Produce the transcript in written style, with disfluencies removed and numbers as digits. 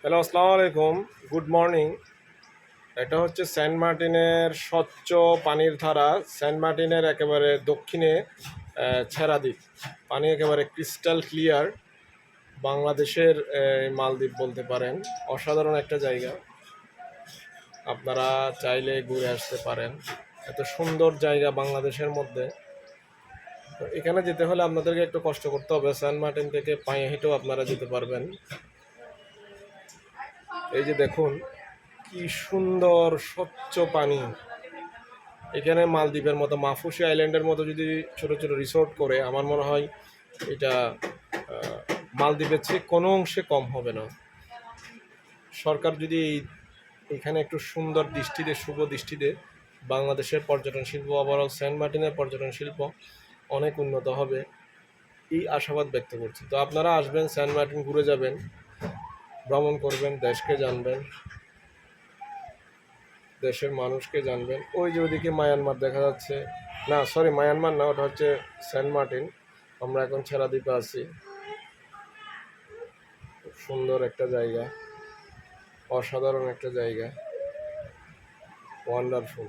Hello, আসসালামু আলাইকুম। Good morning. এটা হচ্ছে সেন্ট মার্টিনের স্বচ্ছ পানির ধারা। সেন্ট মার্টিনের একেবারে দক্ষিণে ছেড়া দ্বীপ। পানি একেবারে ক্রিস্টাল ক্লিয়ার। বাংলাদেশের মালদ্বীপ বলতে পারেন। অসাধারণ একটা জায়গা, আপনারা চাইলে ঘুরে আসতে পারেন। এত সুন্দর জায়গা বাংলাদেশের মধ্যে। তো এখানে যেতে হলে আপনাদেরকে একটু কষ্ট করতে হবে। সেন্ট মার্টিন থেকে পায়ে হেঁটেও আপনারা যেতে পারবেন। এই যে দেখুন, কি সুন্দর স্বচ্ছ পানি। এখানে মালদ্বীপের মতো মাফুসি আইল্যান্ডের মতো যদি ছোট ছোট রিসোর্ট করে, আমার মনে হয় এটা মালদ্বীপের চেয়ে কোনো অংশে কম হবে না। সরকার যদি এখানে একটু সুন্দর দৃষ্টিতে, শুভ দৃষ্টিতে, বাংলাদেশের পর্যটন শিল্প, ওভারঅল সেন্ট মার্টিনের পর্যটন শিল্প অনেক উন্নত হবে, এই আশাবাদ ব্যক্ত করছি। তো আপনারা আসবেন, সেন্ট মার্টিন ঘুরে যাবেন, ভ্রমণ করবেন, দেশকে জানবেন, দেশের মানুষকে জানবেন। ওই যে ওদিকে মায়ানমার দেখা যাচ্ছে, না সরি, মায়ানমার না, ওটা হচ্ছে সেন্ট মার্টিন। আমরা এখন ছেড়া দ্বীপে আছি। খুব সুন্দর একটা জায়গা, অসাধারণ একটা জায়গা, ওয়ান্ডারফুল।